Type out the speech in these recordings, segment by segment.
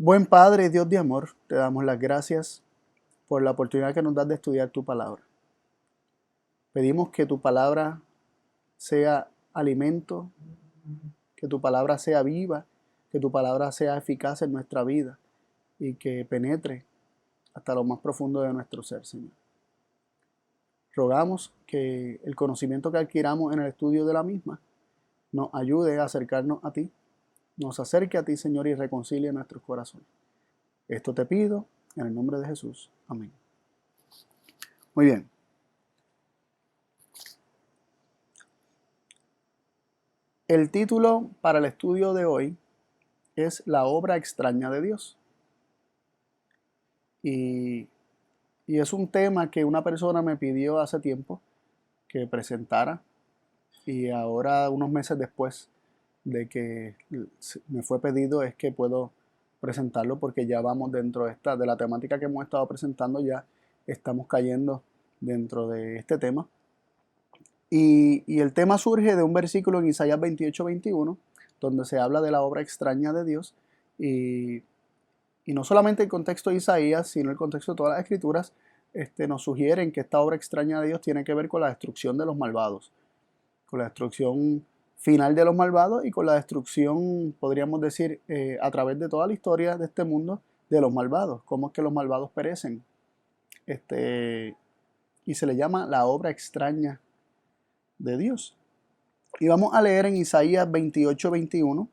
Buen Padre y Dios de amor, te damos las gracias por la oportunidad que nos das de estudiar tu palabra. Pedimos que tu palabra sea alimento, que tu palabra sea viva, que tu palabra sea eficaz en nuestra vida y que penetre hasta lo más profundo de nuestro ser, Señor. Rogamos que el conocimiento que adquiramos en el estudio de la misma nos ayude a acercarnos a ti, nos acerque a ti, Señor, y reconcilie nuestros corazones. Esto te pido en el nombre de Jesús. Amén. Muy bien. El título para el estudio de hoy es La obra extraña de Dios. Y es un tema que una persona me pidió hace tiempo que presentara. Y ahora, unos meses después de que me fue pedido, es que puedo presentarlo porque ya vamos dentro de la temática que hemos estado presentando, ya estamos cayendo dentro de este tema. Y el tema surge de un versículo en Isaías 28-21, donde se habla de la obra extraña de Dios. Y no solamente el contexto de Isaías, sino el contexto de todas las escrituras, nos sugieren que esta obra extraña de Dios tiene que ver con la destrucción de los malvados, con la destrucción final de los malvados y con la destrucción, podríamos decir, a través de toda la historia de este mundo, de los malvados. Cómo es que los malvados perecen. Y se le llama la obra extraña de Dios. Y vamos a leer en Isaías 28-21,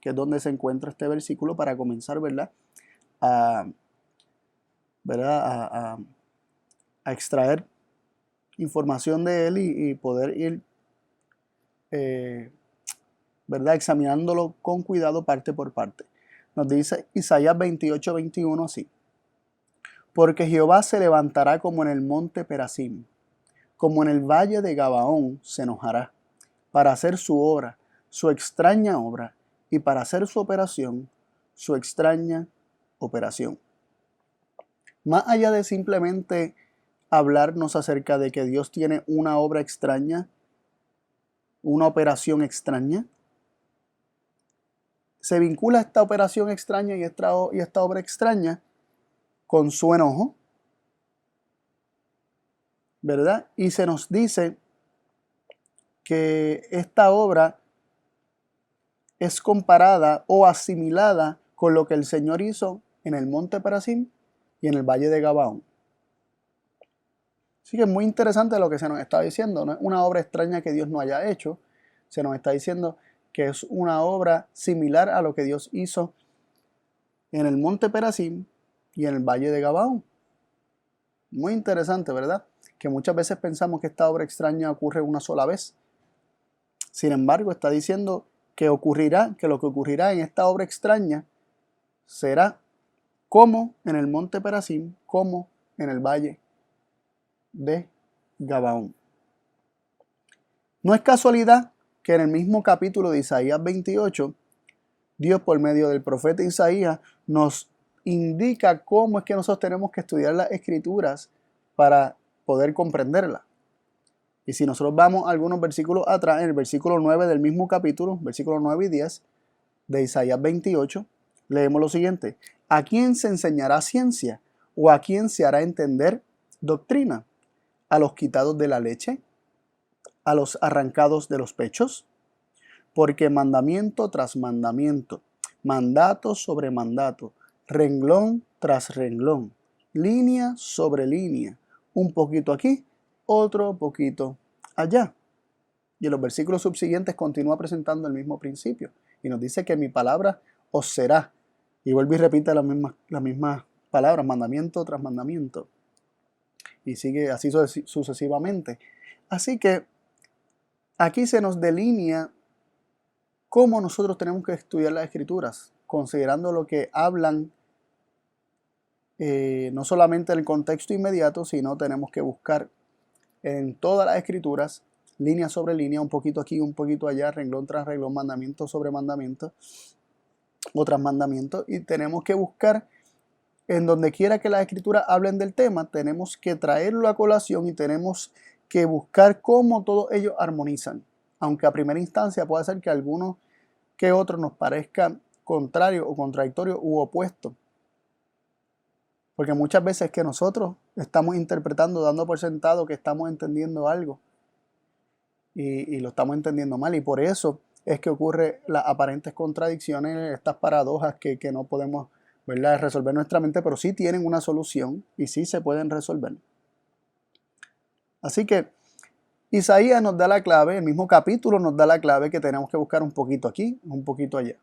que es donde se encuentra este versículo, para comenzar, ¿verdad? A extraer información de él y poder ir, ¿verdad? Examinándolo con cuidado parte por parte. Nos dice Isaías 28-21 así: porque Jehová se levantará como en el monte Perasim, como en el valle de Gabaón se enojará, para hacer su obra, su extraña obra, y para hacer su operación, su extraña operación. Más allá de simplemente hablarnos acerca de que Dios tiene una obra extraña, una operación extraña, se vincula esta operación extraña y esta obra extraña con su enojo, ¿verdad? Y se nos dice que esta obra es comparada o asimilada con lo que el Señor hizo en el monte Perasim y en el valle de Gabaón. Así que es muy interesante lo que se nos está diciendo. No es una obra extraña que Dios no haya hecho. Se nos está diciendo que es una obra similar a lo que Dios hizo en el monte Perasim y en el valle de Gabaón. Muy interesante, ¿verdad? Que muchas veces pensamos que esta obra extraña ocurre una sola vez. Sin embargo, está diciendo que lo que ocurrirá en esta obra extraña será como en el monte Perasim, como en el valle de Gabaón. No es casualidad que en el mismo capítulo de Isaías 28, Dios por medio del profeta Isaías nos indica cómo es que nosotros tenemos que estudiar las escrituras para poder comprenderlas. Y si nosotros vamos algunos versículos atrás, en el versículo 9 del mismo capítulo, versículos 9 y 10 de Isaías 28, leemos lo siguiente: ¿a quién se enseñará ciencia? ¿O a quién se hará entender doctrina? ¿A los quitados de la leche? ¿A los arrancados de los pechos? Porque mandamiento tras mandamiento, mandato sobre mandato, renglón tras renglón, línea sobre línea, un poquito aquí, otro poquito allá. Y en los versículos subsiguientes continúa presentando el mismo principio y nos dice que mi palabra os será. Y vuelve y repite las mismas palabras, mandamiento tras mandamiento. Y sigue así sucesivamente. Así que aquí se nos delinea cómo nosotros tenemos que estudiar las escrituras, considerando lo que hablan, no solamente en el contexto inmediato, sino tenemos que buscar en todas las escrituras, línea sobre línea, un poquito aquí, un poquito allá, renglón tras renglón, mandamiento sobre mandamiento, otras mandamientos, y tenemos que buscar en donde quiera que las escrituras hablen del tema, tenemos que traerlo a colación y tenemos que buscar cómo todos ellos armonizan. Aunque a primera instancia puede ser que algunos que otros nos parezca contrario o contradictorio u opuesto. Porque muchas veces que nosotros estamos interpretando, dando por sentado que estamos entendiendo algo y lo estamos entendiendo mal. Y por eso es que ocurre las aparentes contradicciones, estas paradojas que no podemos, ¿verdad?, resolver nuestra mente, pero sí tienen una solución y sí se pueden resolver. Así que Isaías nos da la clave, el mismo capítulo nos da la clave que tenemos que buscar un poquito aquí, un poquito allá.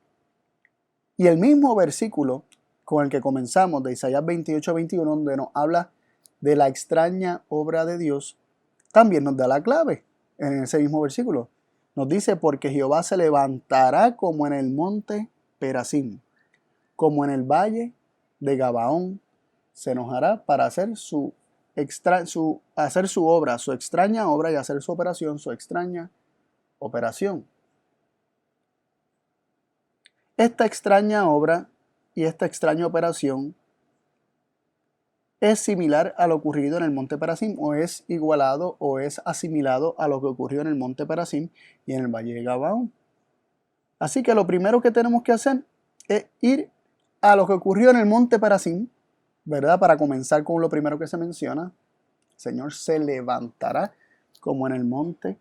Y el mismo versículo con el que comenzamos, de Isaías 28-21, donde nos habla de la extraña obra de Dios, también nos da la clave en ese mismo versículo. Nos dice, porque Jehová se levantará como en el monte Perasim, como en el valle de Gabaón, se enojará para hacer su obra, su extraña obra, y hacer su operación, su extraña operación. Esta extraña obra y esta extraña operación es similar a lo ocurrido en el monte Perasim, o es igualado o es asimilado a lo que ocurrió en el monte Perasim y en el valle de Gabaón. Así que lo primero que tenemos que hacer es ir a lo que ocurrió en el monte Perasim, ¿verdad? Para comenzar con lo primero que se menciona, el Señor se levantará como en el monte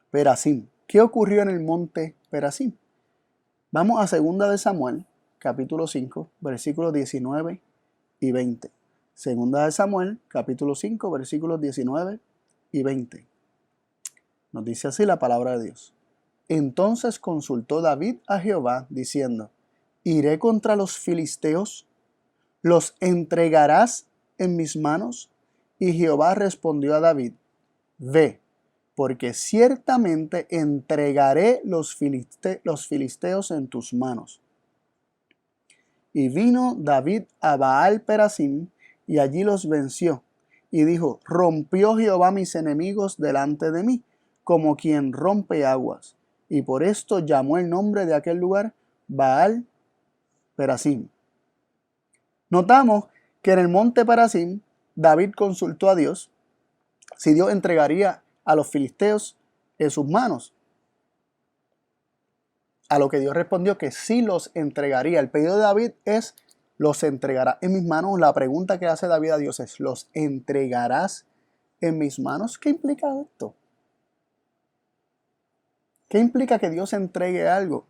Perasim. ¿Qué ocurrió en el monte Perasim? Vamos a 2 de Samuel, capítulo 5, versículos 19 y 20. 2 de Samuel, capítulo 5, versículos 19 y 20. Nos dice así la palabra de Dios. Entonces consultó David a Jehová, diciendo, ¿iré contra los filisteos? ¿Los entregarás en mis manos? Y Jehová respondió a David, ve, porque ciertamente entregaré los filisteos en tus manos. Y vino David a Baal Perasim, y allí los venció. Y dijo, rompió Jehová mis enemigos delante de mí, como quien rompe aguas. Y por esto llamó el nombre de aquel lugar Baal Perasim. Notamos que en el monte Perasim, David consultó a Dios si Dios entregaría a los filisteos en sus manos. A lo que Dios respondió que sí los entregaría. El pedido de David es, los entregará en mis manos. La pregunta que hace David a Dios es, ¿los entregarás en mis manos? ¿Qué implica esto? ¿Qué implica que Dios entregue algo?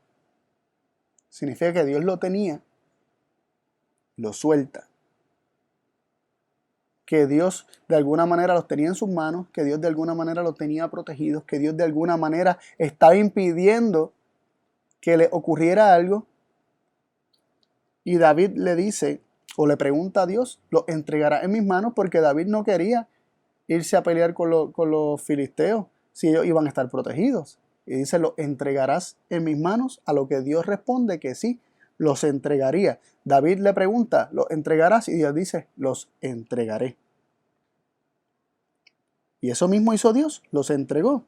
Significa que Dios lo tenía, lo suelta. Que Dios de alguna manera los tenía en sus manos, que Dios de alguna manera los tenía protegidos, que Dios de alguna manera estaba impidiendo que le ocurriera algo. Y David le dice, o le pregunta a Dios, ¿lo entregará en mis manos? Porque David no quería irse a pelear con los filisteos si ellos iban a estar protegidos. Y dice, ¿lo entregarás en mis manos? A lo que Dios responde que sí, los entregaría. David le pregunta, ¿los entregarás? Y Dios dice, los entregaré. Y eso mismo hizo Dios, los entregó.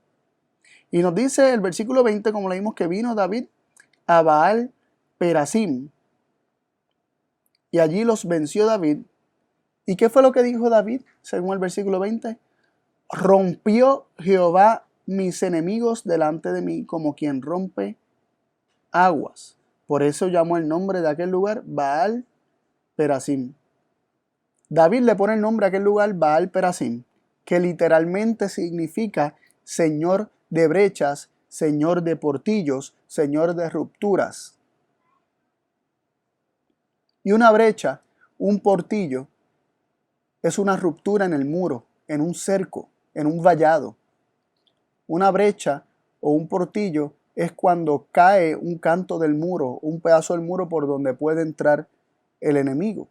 Y nos dice el versículo 20, como leímos, que vino David a Baal Perasim, y allí los venció David. ¿Y qué fue lo que dijo David, según el versículo 20? Rompió Jehová mis enemigos delante de mí, como quien rompe aguas. Por eso llamó el nombre de aquel lugar Baal Perasim. David le pone el nombre a aquel lugar Baal Perasim, que literalmente significa Señor de brechas, Señor de portillos, Señor de rupturas. Y una brecha, un portillo, es una ruptura en el muro, en un cerco, en un vallado. Una brecha o un portillo es cuando cae un canto del muro, un pedazo del muro por donde puede entrar el enemigo.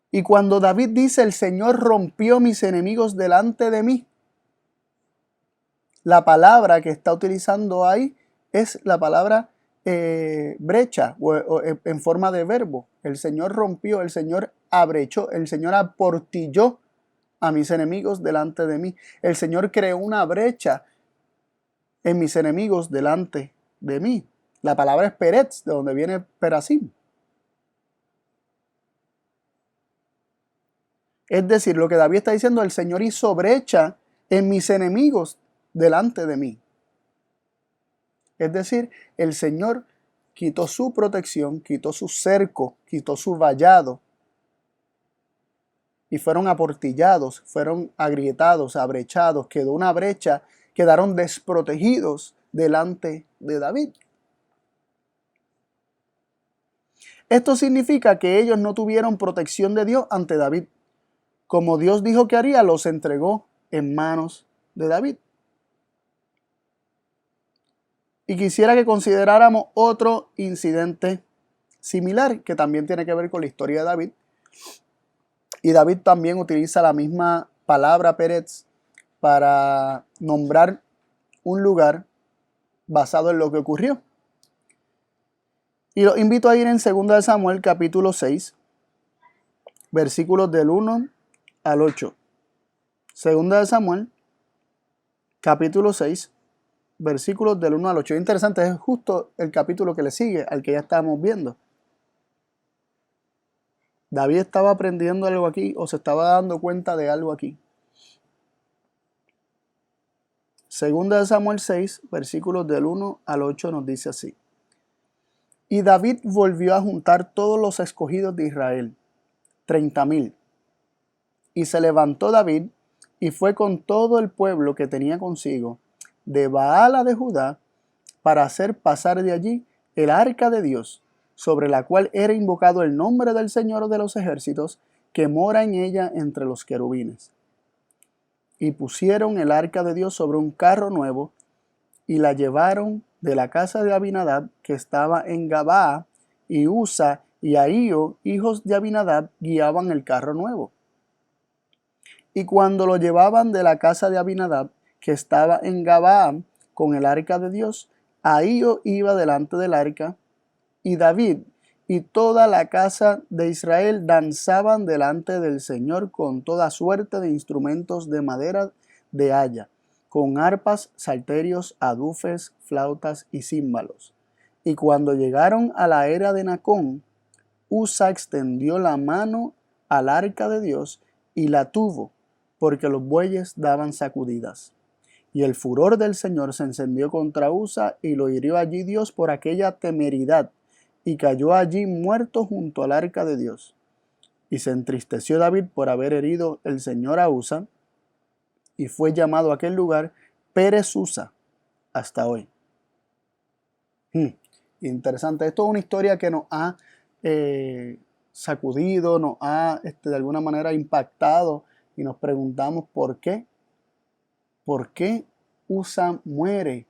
Y cuando David dice, el Señor rompió mis enemigos delante de mí, la palabra que está utilizando ahí es la palabra brecha, o en forma de verbo. El Señor rompió, el Señor abrechó, el Señor aportilló a mis enemigos delante de mí. El Señor creó una brecha en mis enemigos delante de mí. La palabra es peretz, de donde viene perasim. Es decir, lo que David está diciendo, el Señor hizo brecha en mis enemigos delante de mí. Es decir, el Señor quitó su protección, quitó su cerco, quitó su vallado, y fueron aportillados, fueron agrietados, abrechados, quedó una brecha, quedaron desprotegidos delante de David. Esto significa que ellos no tuvieron protección de Dios ante David. Como Dios dijo que haría, los entregó en manos de David. Y quisiera que consideráramos otro incidente similar que también tiene que ver con la historia de David. Y David también utiliza la misma palabra Pérez para nombrar un lugar basado en lo que ocurrió. Y los invito a ir en 2 Samuel capítulo 6, versículos del 1 al 8. 2 Samuel capítulo 6, versículos del 1 al 8. Interesante, es justo el capítulo que le sigue al que ya estábamos viendo. David estaba aprendiendo algo aquí o se estaba dando cuenta de algo aquí. 2 Samuel 6, versículos del 1 al 8 nos dice así. Y David volvió a juntar todos los escogidos de Israel, 30,000. Y se levantó David y fue con todo el pueblo que tenía consigo, de Baala de Judá, para hacer pasar de allí el arca de Dios, sobre la cual era invocado el nombre del Señor de los ejércitos, que mora en ella entre los querubines. Y pusieron el arca de Dios sobre un carro nuevo, y la llevaron de la casa de Abinadab, que estaba en Gabaa, y Usa y Ahío, hijos de Abinadab, guiaban el carro nuevo. Y cuando lo llevaban de la casa de Abinadab, que estaba en Gabaa, con el arca de Dios, Ahío iba delante del arca, y David y toda la casa de Israel danzaban delante del Señor con toda suerte de instrumentos de madera de haya, con arpas, salterios, adufes, flautas y címbalos. Y cuando llegaron a la era de Nacón, Usa extendió la mano al arca de Dios y la tuvo, porque los bueyes daban sacudidas. Y el furor del Señor se encendió contra Usa y lo hirió allí Dios por aquella temeridad, y cayó allí muerto junto al arca de Dios. Y se entristeció David por haber herido el Señor a Usa, y fue llamado a aquel lugar Pérez Usa hasta hoy. Interesante. Esto es una historia que nos ha sacudido, nos ha de alguna manera impactado, y nos preguntamos por qué. ¿Por qué Usa muere?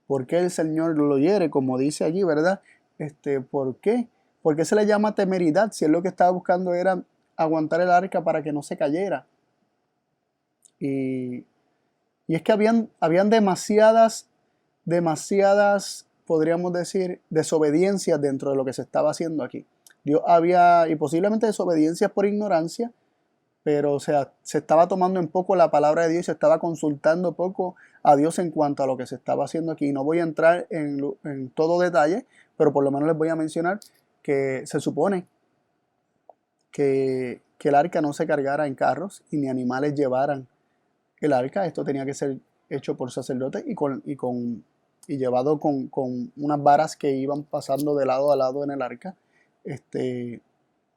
¿Por qué el Señor lo hiere? Como dice allí, ¿verdad? ¿Por qué? ¿Por qué se le llama temeridad si él lo que estaba buscando era aguantar el arca para que no se cayera? Y es que habían demasiadas, podríamos decir, desobediencias dentro de lo que se estaba haciendo aquí. Dios había, y posiblemente desobediencias por ignorancia, pero o sea, se estaba tomando en poco la palabra de Dios y se estaba consultando poco a Dios en cuanto a lo que se estaba haciendo aquí. No voy a entrar en todo detalle, pero por lo menos les voy a mencionar que se supone que el arca no se cargara en carros y ni animales llevaran el arca. Esto tenía que ser hecho por sacerdotes y llevado con unas varas que iban pasando de lado a lado en el arca.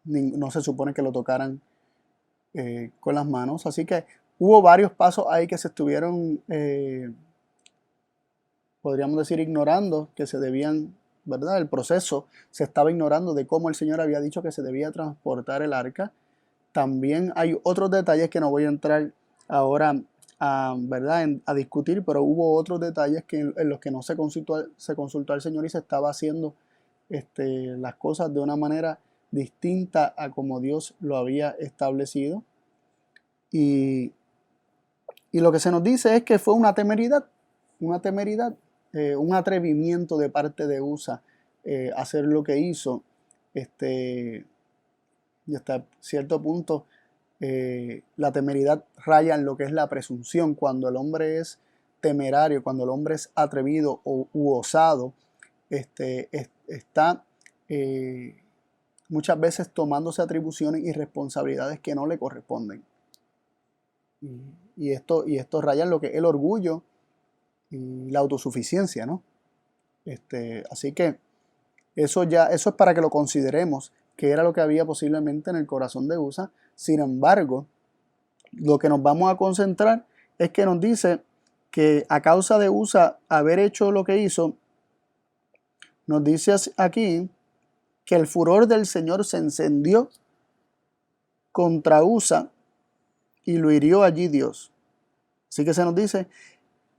No se supone que lo tocaran con las manos. Así que hubo varios pasos ahí que se estuvieron, podríamos decir, ignorando, que se debían, ¿verdad? El proceso se estaba ignorando de cómo el Señor había dicho que se debía transportar el arca. También hay otros detalles que no voy a entrar ahora ¿verdad? A discutir, pero hubo otros detalles en los que no se consultó al Señor y se estaba haciendo las cosas de una manera distinta a como Dios lo había establecido. Y lo que se nos dice es que fue una temeridad, un atrevimiento de parte de Usa hacer lo que hizo. Y hasta cierto punto la temeridad raya en lo que es la presunción. Cuando el hombre es temerario, cuando el hombre es atrevido u osado, está muchas veces tomándose atribuciones y responsabilidades que no le corresponden. Y esto raya en lo que es el orgullo y la autosuficiencia, ¿no? Así que eso es para que lo consideremos, que era lo que había posiblemente en el corazón de Usa. Sin embargo, lo que nos vamos a concentrar es que nos dice que a causa de Usa haber hecho lo que hizo, nos dice aquí que el furor del Señor se encendió contra Usa y lo hirió allí Dios. Así que se nos dice,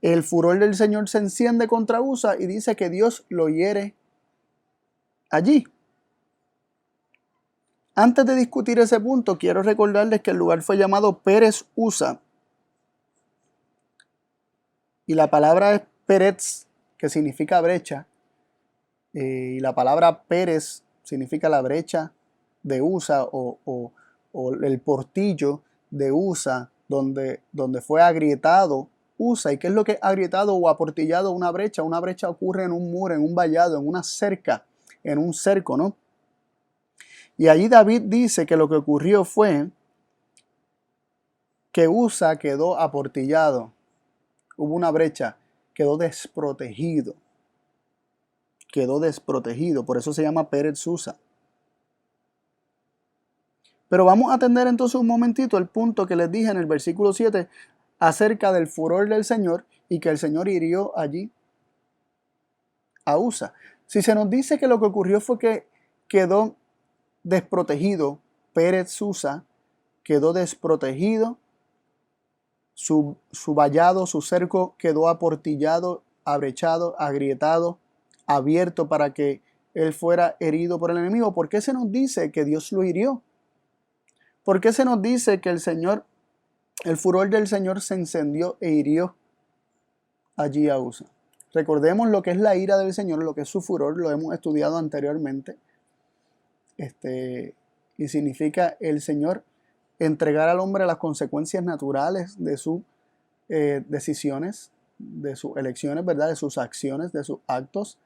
el furor del Señor se enciende contra Usa y dice que Dios lo hiere allí. Antes de discutir ese punto, quiero recordarles que el lugar fue llamado Pérez Usa. Y la palabra es Pérez, que significa brecha. Y la palabra Pérez significa la brecha de Usa o el portillo de Usa, donde fue agrietado Usa. ¿Y qué es lo que es agrietado o aportillado? Una brecha. Una brecha ocurre en un muro, en un vallado, en una cerca, en un cerco, ¿no? Y allí David dice que lo que ocurrió fue que Usa quedó aportillado. Hubo una brecha, quedó desprotegido. Quedó desprotegido, por eso se llama Pérez Usa. Pero vamos a atender entonces un momentito el punto que les dije en el versículo 7 acerca del furor del Señor y que el Señor hirió allí a Usa. Si se nos dice que lo que ocurrió fue que quedó desprotegido, Pérez Usa quedó desprotegido, su vallado, su cerco quedó aportillado, abrechado, agrietado, abierto para que él fuera herido por el enemigo. ¿Por qué se nos dice que Dios lo hirió? ¿Por qué se nos dice que el furor del Señor se encendió e hirió allí a Usa? Recordemos lo que es la ira del Señor, lo que es su furor, lo hemos estudiado anteriormente. Y significa el Señor entregar al hombre las consecuencias naturales de sus decisiones, de sus elecciones, ¿verdad? De sus acciones, de sus actos.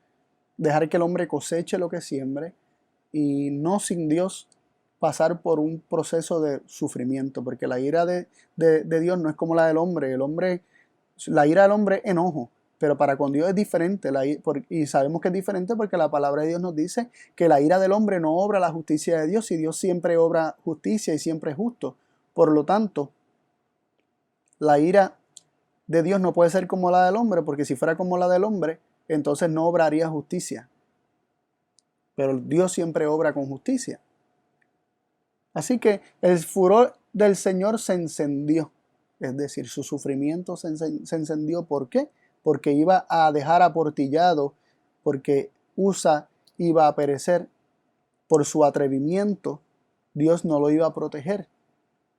Dejar que el hombre coseche lo que siembre y no sin Dios pasar por un proceso de sufrimiento, porque la ira de Dios no es como la del hombre. La ira del hombre es enojo, pero para con Dios es diferente. Y sabemos que es diferente porque la palabra de Dios nos dice que la ira del hombre no obra la justicia de Dios, y Dios siempre obra justicia y siempre es justo. Por lo tanto, la ira de Dios no puede ser como la del hombre, porque si fuera como la del hombre, entonces no obraría justicia. Pero Dios siempre obra con justicia. Así que el furor del Señor se encendió. Es decir, su sufrimiento se encendió. ¿Por qué? Porque iba a dejar aportillado, porque Usa iba a perecer por su atrevimiento. Dios no lo iba a proteger.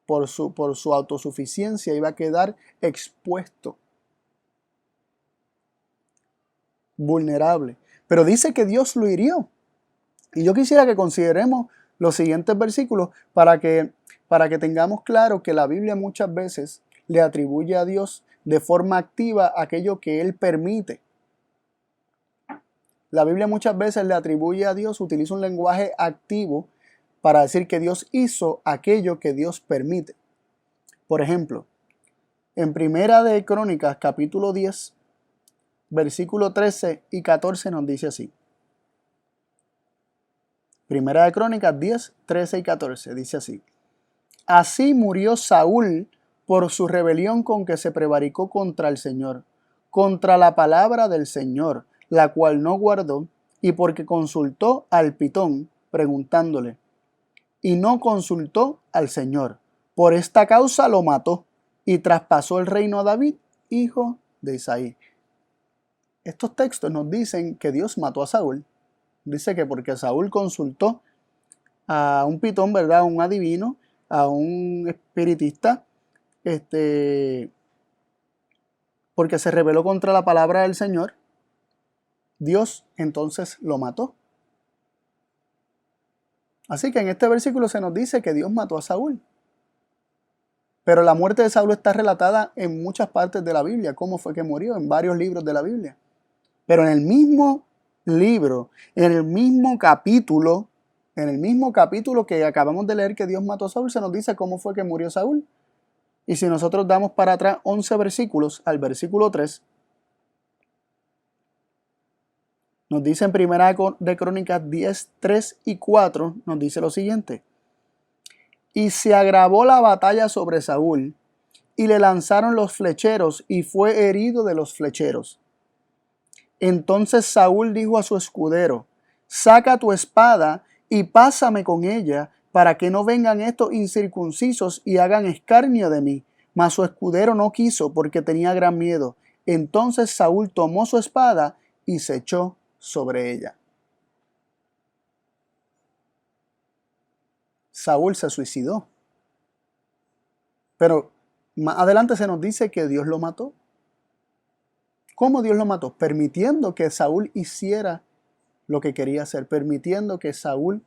Por su autosuficiencia iba a quedar expuesto, vulnerable. Pero dice que Dios lo hirió. Y yo quisiera que consideremos los siguientes versículos para que tengamos claro que la Biblia muchas veces le atribuye a Dios de forma activa aquello que Él permite. La Biblia muchas veces le atribuye a Dios, utiliza un lenguaje activo para decir que Dios hizo aquello que Dios permite. Por ejemplo, en Primera de Crónicas, capítulo 10, versículo 13 y 14 nos dice así. Primera de Crónicas 10, 13 y 14 dice así. Así murió Saúl por su rebelión con que se prevaricó contra el Señor, contra la palabra del Señor, la cual no guardó, y porque consultó al Pitón, preguntándole, y no consultó al Señor. Por esta causa lo mató, y traspasó el reino a David, hijo de Isaí. Estos textos nos dicen que Dios mató a Saúl. Dice que porque Saúl consultó a un pitón, ¿verdad? A un adivino, a un espiritista, porque se rebeló contra la palabra del Señor, Dios entonces lo mató. Así que en este versículo se nos dice que Dios mató a Saúl. Pero la muerte de Saúl está relatada en muchas partes de la Biblia. ¿Cómo fue que murió? En varios libros de la Biblia. Pero en el mismo libro, en el mismo capítulo que acabamos de leer que Dios mató a Saúl, se nos dice cómo fue que murió Saúl. Y si nosotros damos para atrás 11 versículos al versículo 3, Nos dice en Primera de Crónicas 10, 3 y 4, nos dice lo siguiente. Y se agravó la batalla sobre Saúl, y le lanzaron los flecheros, y fue herido de los flecheros. Entonces Saúl dijo a su escudero, saca tu espada y pásame con ella, para que no vengan estos incircuncisos y hagan escarnio de mí. Mas su escudero no quiso, porque tenía gran miedo. Entonces Saúl tomó su espada y se echó sobre ella. Saúl se suicidó. Pero más adelante se nos dice que Dios lo mató. ¿Cómo Dios lo mató? Permitiendo que Saúl hiciera lo que quería hacer, permitiendo que Saúl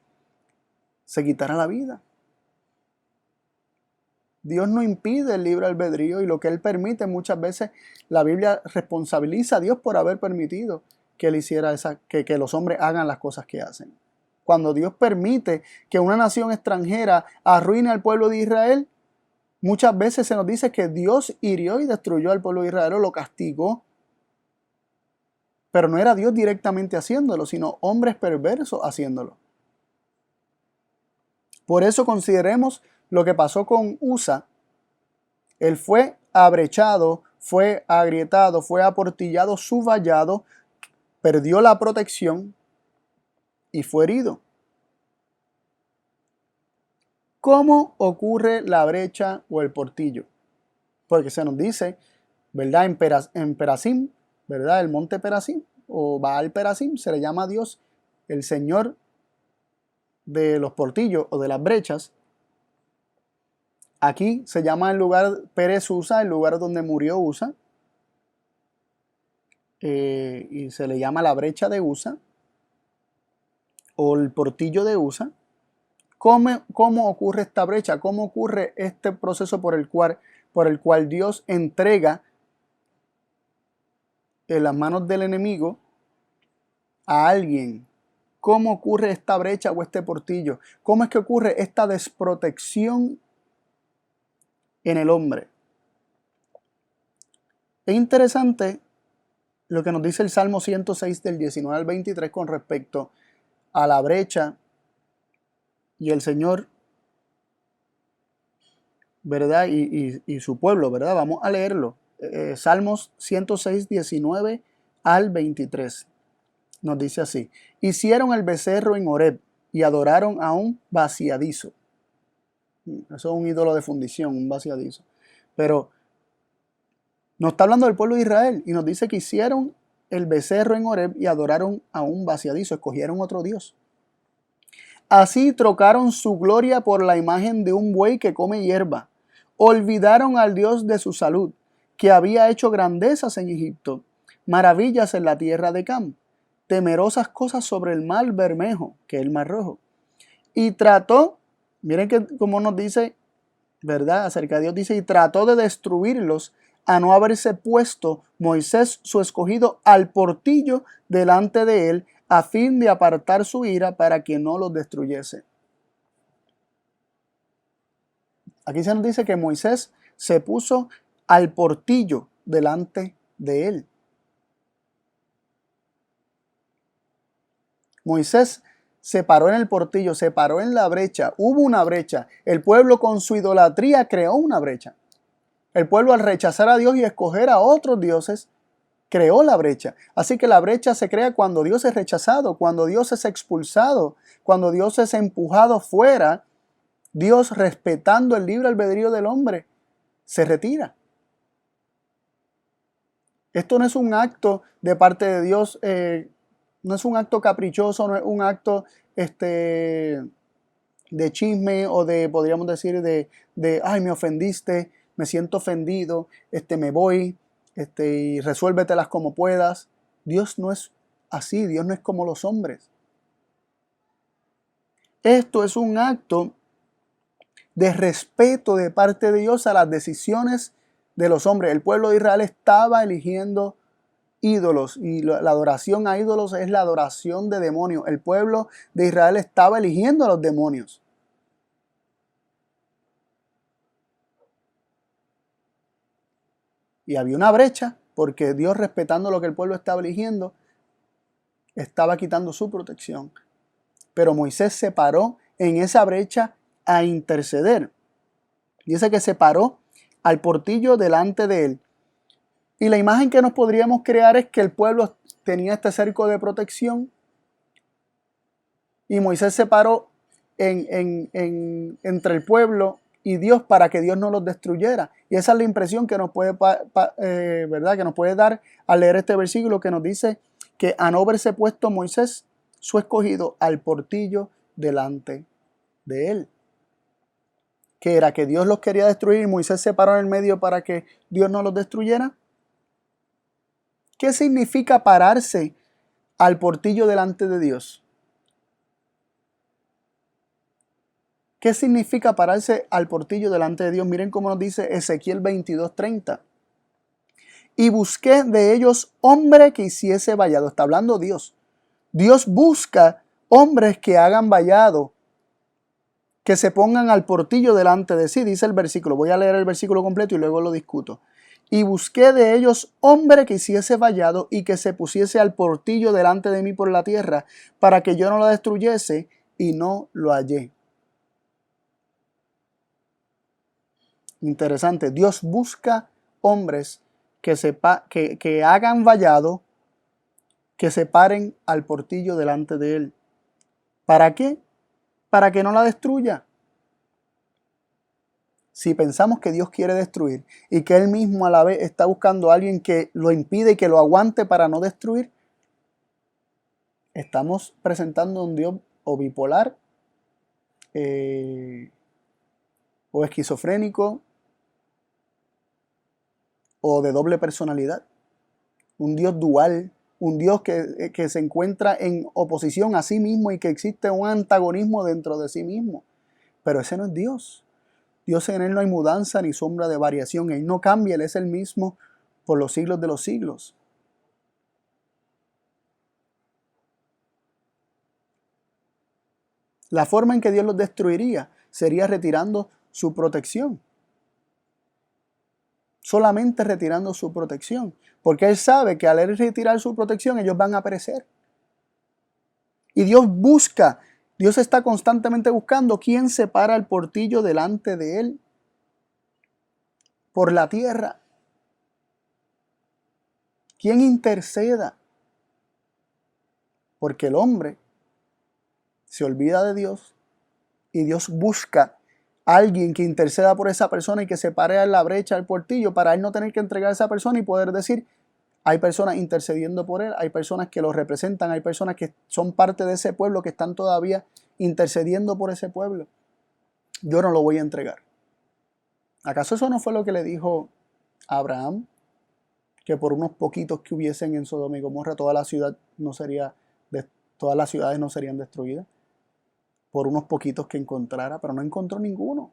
se quitara la vida. Dios no impide el libre albedrío, y lo que Él permite, muchas veces la Biblia responsabiliza a Dios por haber permitido que Él hiciera que los hombres hagan las cosas que hacen. Cuando Dios permite que una nación extranjera arruine al pueblo de Israel, muchas veces se nos dice que Dios hirió y destruyó al pueblo de Israel o lo castigó. Pero no era Dios directamente haciéndolo, sino hombres perversos haciéndolo. Por eso consideremos lo que pasó con Usa. Él fue abrechado, fue agrietado, fue aportillado su vallado, perdió la protección y fue herido. ¿Cómo ocurre la brecha o el portillo? Porque se nos dice, ¿verdad? En Perasim, ¿verdad? El monte Perasim o Baal Perasim se le llama a Dios el Señor de los portillos o de las brechas. Aquí se llama el lugar Pérez Usa, el lugar donde murió Usa, y se le llama la brecha de Usa o el portillo de Usa. ¿Cómo ocurre esta brecha? ¿Cómo ocurre este proceso por el cual Dios entrega en las manos del enemigo a alguien? ¿Cómo ocurre esta brecha o este portillo? ¿Cómo es que ocurre esta desprotección en el hombre? Es interesante lo que nos dice el Salmo 106 del 19 al 23 con respecto a la brecha y el Señor, ¿verdad? Y su pueblo, ¿verdad? Vamos a leerlo. Salmos 106, 19 al 23. Nos dice así. Hicieron el becerro en Horeb y adoraron a un vaciadizo. Eso es un ídolo de fundición, un vaciadizo. Pero nos está hablando del pueblo de Israel y nos dice que hicieron el becerro en Horeb y adoraron a un vaciadizo, escogieron otro Dios. Así trocaron su gloria por la imagen de un buey que come hierba. Olvidaron al Dios de su salud, que había hecho grandezas en Egipto, maravillas en la tierra de Cam, temerosas cosas sobre el mar Bermejo, que es el mar rojo. Y trató, miren que como nos dice, ¿verdad? Acerca de Dios dice, y trató de destruirlos a no haberse puesto Moisés su escogido al portillo delante de él, a fin de apartar su ira para que no los destruyese. Aquí se nos dice que Moisés se puso al portillo delante de él. Moisés se paró en el portillo, se paró en la brecha, hubo una brecha. El pueblo con su idolatría creó una brecha. El pueblo al rechazar a Dios y escoger a otros dioses, creó la brecha. Así que la brecha se crea cuando Dios es rechazado, cuando Dios es expulsado, cuando Dios es empujado fuera. Dios, respetando el libre albedrío del hombre, se retira. Esto no es un acto de parte de Dios, no es un acto caprichoso, no es un acto de chisme o de, podríamos decir, ay, me ofendiste, me siento ofendido, me voy, y resuélvetelas como puedas. Dios no es así, Dios no es como los hombres. Esto es un acto de respeto de parte de Dios a las decisiones de los hombres. El pueblo de Israel estaba eligiendo ídolos y la adoración a ídolos es la adoración de demonios. El pueblo de Israel estaba eligiendo a los demonios. Y había una brecha porque Dios, respetando lo que el pueblo estaba eligiendo, estaba quitando su protección. Pero Moisés se paró en esa brecha a interceder. Dice que se paró al portillo delante de él. Y la imagen que nos podríamos crear es que el pueblo tenía este cerco de protección y Moisés se paró entre el pueblo y Dios para que Dios no los destruyera. Y esa es la impresión que nos puede, ¿verdad? Que nos puede dar al leer este versículo que nos dice que a no verse puesto Moisés, su escogido, al portillo delante de él. Que era que Dios los quería destruir y Moisés se paró en el medio para que Dios no los destruyera. ¿Qué significa pararse al portillo delante de Dios? ¿Qué significa pararse al portillo delante de Dios? Miren cómo nos dice Ezequiel 22:30. Y busqué de ellos hombre que hiciese vallado. Está hablando Dios. Dios busca hombres que hagan vallado, que se pongan al portillo delante de sí, dice el versículo. Voy a leer el versículo completo y luego lo discuto. Y busqué de ellos hombre que hiciese vallado y que se pusiese al portillo delante de mí por la tierra, para que yo no la destruyese, y no lo hallé. Interesante. Dios busca hombres que hagan vallado, que se paren al portillo delante de él. ¿Para qué? Para que no la destruya. Si pensamos que Dios quiere destruir y que Él mismo a la vez está buscando a alguien que lo impide y que lo aguante para no destruir, estamos presentando un Dios o bipolar o esquizofrénico o de doble personalidad. Un Dios dual, un Dios que se encuentra en oposición a sí mismo y que existe un antagonismo dentro de sí mismo. Pero ese no es Dios. Dios, en Él no hay mudanza ni sombra de variación. Él no cambia, Él es el mismo por los siglos de los siglos. La forma en que Dios los destruiría sería retirando su protección. Solamente retirando su protección. Porque Él sabe que al Él retirar su protección, ellos van a perecer. Y Dios está constantemente buscando quién se para el portillo delante de Él por la tierra. Quién interceda. Porque el hombre se olvida de Dios y Dios busca a alguien que interceda por esa persona y que se pare a la brecha del portillo para Él no tener que entregar a esa persona y poder decir, hay personas intercediendo por Él, hay personas que lo representan, hay personas que son parte de ese pueblo que están todavía intercediendo por ese pueblo. Yo no lo voy a entregar. ¿Acaso eso no fue lo que le dijo a Abraham? Que por unos poquitos que hubiesen en Sodoma y Gomorra, todas las ciudades no serían destruidas. Por unos poquitos que encontrara, pero no encontró ninguno.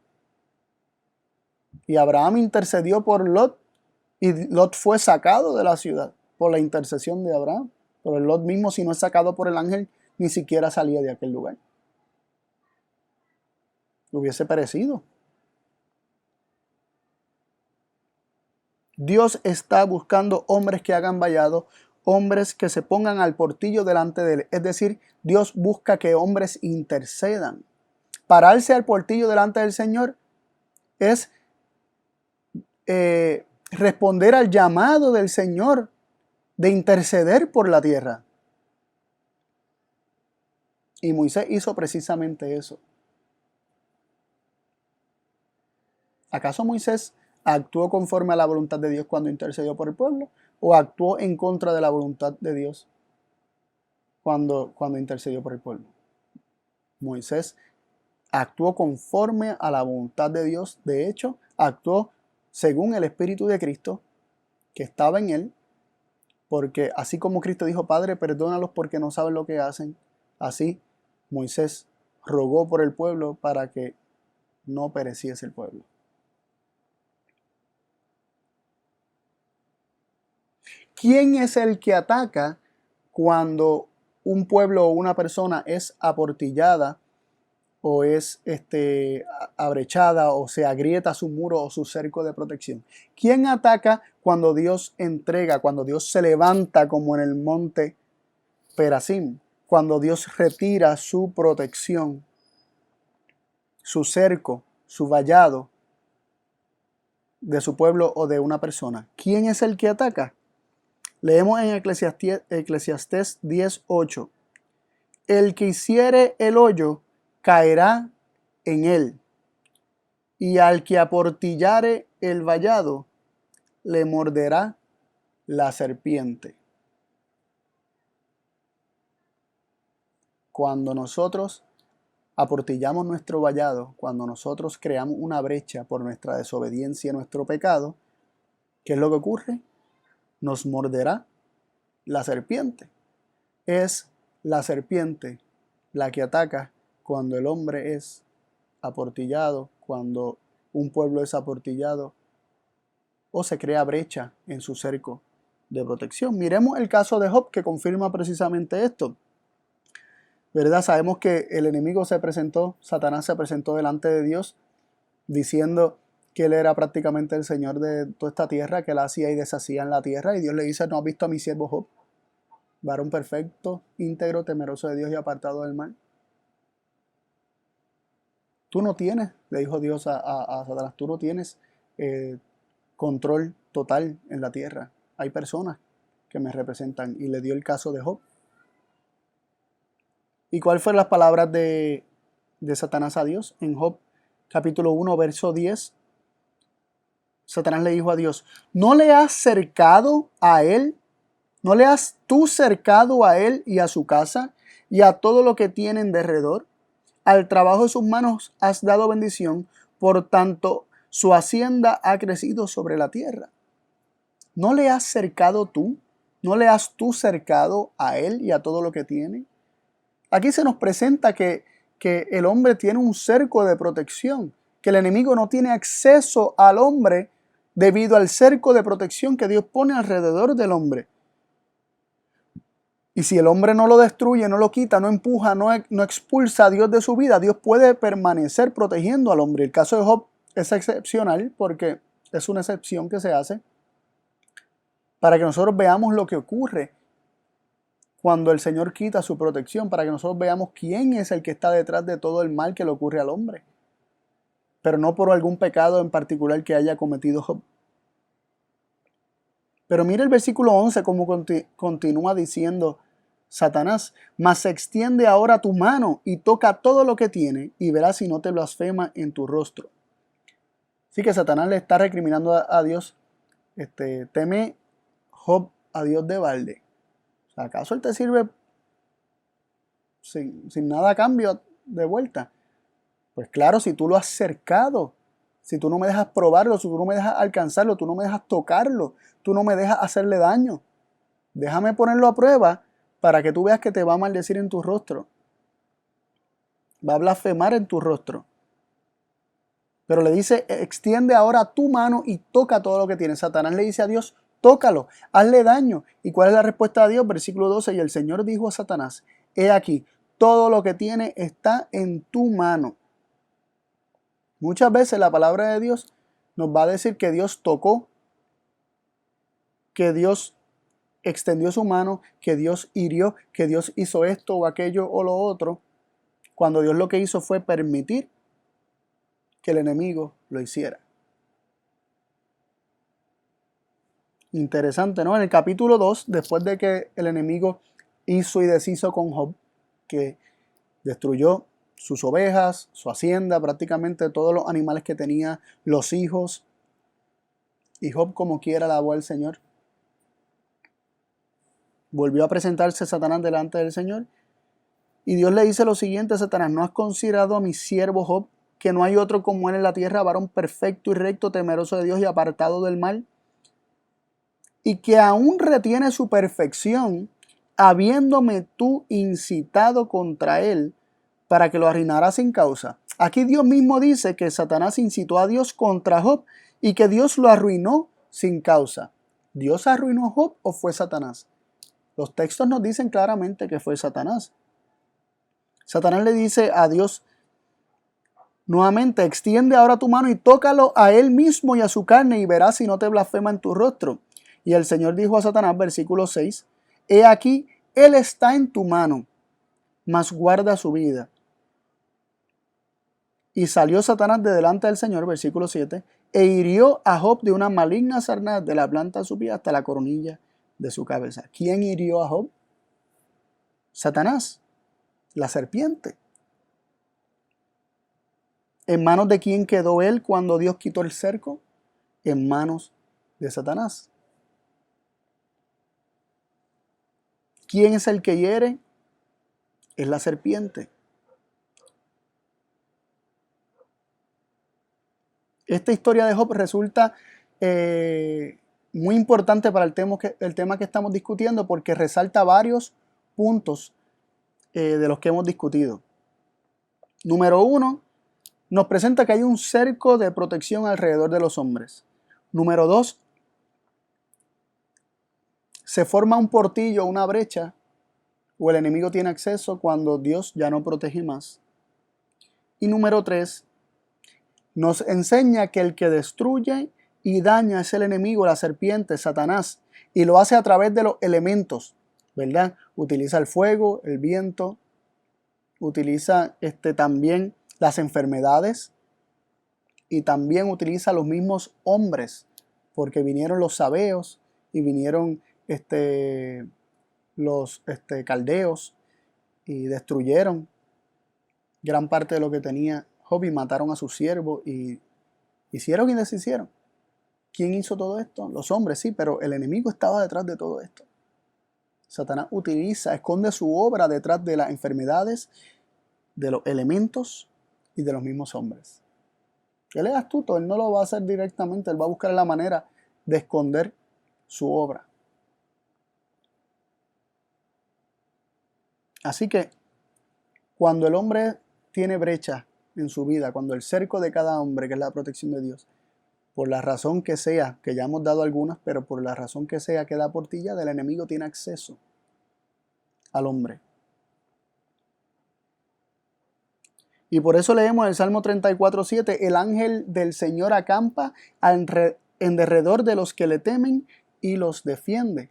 Y Abraham intercedió por Lot, y Lot fue sacado de la ciudad por la intercesión de Abraham. Pero el Lot mismo, si no es sacado por el ángel, ni siquiera salía de aquel lugar. Hubiese perecido. Dios está buscando hombres que hagan vallado, hombres que se pongan al portillo delante de Él. Es decir, Dios busca que hombres intercedan. Pararse al portillo delante del Señor es responder al llamado del Señor de interceder por la tierra. Y Moisés hizo precisamente eso. ¿Acaso Moisés actuó conforme a la voluntad de Dios cuando intercedió por el pueblo? ¿O actuó en contra de la voluntad de Dios cuando intercedió por el pueblo? Moisés actuó conforme a la voluntad de Dios. De hecho, actuó según el Espíritu de Cristo que estaba en él. Porque así como Cristo dijo, Padre, perdónalos porque no saben lo que hacen, así Moisés rogó por el pueblo para que no pereciese el pueblo. ¿Quién es el que ataca cuando un pueblo o una persona es aportillada o es abrechada o se agrieta su muro o su cerco de protección? ¿Quién ataca cuando Dios entrega, cuando Dios se levanta como en el monte Perazim, cuando Dios retira su protección, su cerco, su vallado de su pueblo o de una persona. ¿Quién es el que ataca? Leemos en Eclesiastés 10:8. El que hiciere el hoyo caerá en él, y al que aportillare el vallado le morderá la serpiente. Cuando nosotros aportillamos nuestro vallado, cuando nosotros creamos una brecha por nuestra desobediencia, nuestro pecado, ¿qué es lo que ocurre? Nos morderá la serpiente. Es la serpiente la que ataca cuando el hombre es aportillado, cuando un pueblo es aportillado o se crea brecha en su cerco de protección. Miremos el caso de Job, que confirma precisamente esto. ¿Verdad? Sabemos que el enemigo Satanás se presentó delante de Dios diciendo que él era prácticamente el señor de toda esta tierra, que él hacía y deshacía en la tierra, y Dios le dice: ¿no has visto a mi siervo Job? Varón perfecto, íntegro, temeroso de Dios y apartado del mal. Tú no tienes, le dijo Dios a Satanás, tú no tienes control total en la tierra. Hay personas que me representan, y le dio el caso de Job. ¿Y cuáles fueron las palabras de Satanás a Dios? En Job capítulo 1, verso 10, Satanás le dijo a Dios: ¿no le has cercado a él? ¿No le has tú cercado a él y a su casa y a todo lo que tienen de alrededor? Al trabajo de sus manos has dado bendición, por tanto su hacienda ha crecido sobre la tierra. ¿No le has cercado tú? ¿No le has tú cercado a él y a todo lo que tiene? Aquí se nos presenta que el hombre tiene un cerco de protección, que el enemigo no tiene acceso al hombre debido al cerco de protección que Dios pone alrededor del hombre. Y si el hombre no lo destruye, no lo quita, no empuja, no expulsa a Dios de su vida, Dios puede permanecer protegiendo al hombre. El caso de Job es excepcional porque es una excepción que se hace para que nosotros veamos lo que ocurre cuando el Señor quita su protección, para que nosotros veamos quién es el que está detrás de todo el mal que le ocurre al hombre, pero no por algún pecado en particular que haya cometido Job. Pero mira el versículo 11 como continúa diciendo Satanás: mas se extiende ahora tu mano y toca todo lo que tiene, y verás si no te blasfema en tu rostro. Así que Satanás le está recriminando a Dios: teme Job a Dios de balde. ¿Acaso él te sirve sin nada a cambio de vuelta? Pues claro, si tú lo has cercado, si tú no me dejas probarlo, si tú no me dejas alcanzarlo, tú no me dejas tocarlo, tú no me dejas hacerle daño, déjame ponerlo a prueba para que tú veas que te va a maldecir en tu rostro, va a blasfemar en tu rostro. Pero le dice: extiende ahora tu mano y toca todo lo que tiene. Satanás le dice a Dios: tócalo, hazle daño. ¿Y cuál es la respuesta de Dios? Versículo 12, y el Señor dijo a Satanás: he aquí, todo lo que tiene está en tu mano. Muchas veces la palabra de Dios nos va a decir que Dios tocó, que Dios extendió su mano, que Dios hirió, que Dios hizo esto o aquello o lo otro, cuando Dios lo que hizo fue permitir que el enemigo lo hiciera. Interesante, ¿no? En el capítulo 2, después de que el enemigo hizo y deshizo con Job, que destruyó sus ovejas, su hacienda, prácticamente todos los animales que tenía, los hijos, y Job como quiera alabó al Señor. Volvió a presentarse Satanás delante del Señor, y Dios le dice lo siguiente a Satanás: ¿no has considerado a mi siervo Job, que no hay otro como él en la tierra, varón perfecto y recto, temeroso de Dios y apartado del mal? Y que aún retiene su perfección, habiéndome tú incitado contra él, para que lo arruinara sin causa. Aquí Dios mismo dice que Satanás incitó a Dios contra Job y que Dios lo arruinó sin causa. ¿Dios arruinó a Job o fue Satanás? Los textos nos dicen claramente que fue Satanás. Satanás le dice a Dios nuevamente: extiende ahora tu mano y tócalo a él mismo y a su carne, y verás si no te blasfema en tu rostro. Y el Señor dijo a Satanás, versículo 6, he aquí, Él está en tu mano, mas guarda su vida. Y salió Satanás de delante del Señor, versículo 7, e hirió a Job de una maligna sarna de la planta de su pie hasta la coronilla de su cabeza. ¿Quién hirió a Job? Satanás, la serpiente. ¿En manos de quién quedó él cuando Dios quitó el cerco? En manos de Satanás. ¿Quién es el que hiere? Es la serpiente. Esta historia de Job resulta muy importante para el tema que estamos discutiendo, porque resalta varios puntos de los que hemos discutido. Número 1, nos presenta que hay un cerco de protección alrededor de los hombres. Número 2, se forma un portillo, una brecha, o el enemigo tiene acceso cuando Dios ya no protege más. Y número 3, nos enseña que el que destruye y daña es el enemigo, la serpiente, Satanás, y lo hace a través de los elementos, ¿verdad? Utiliza el fuego, el viento, utiliza también las enfermedades y también utiliza los mismos hombres, porque vinieron los sabeos y vinieron los caldeos y destruyeron gran parte de lo que tenía Job y mataron a sus siervos y hicieron y deshicieron. ¿Quién hizo todo esto? Los hombres, sí, pero el enemigo estaba detrás de todo esto. Satanás esconde su obra detrás de las enfermedades, de los elementos y de los mismos hombres. Él es astuto, él no lo va a hacer directamente, él va a buscar la manera de esconder su obra. Así que cuando el hombre tiene brecha en su vida, cuando el cerco de cada hombre, que es la protección de Dios, por la razón que sea, que ya hemos dado algunas, pero por la razón que sea que da portilla, del enemigo tiene acceso al hombre. Y por eso leemos en el Salmo 34:7, el ángel del Señor acampa en derredor de los que le temen y los defiende.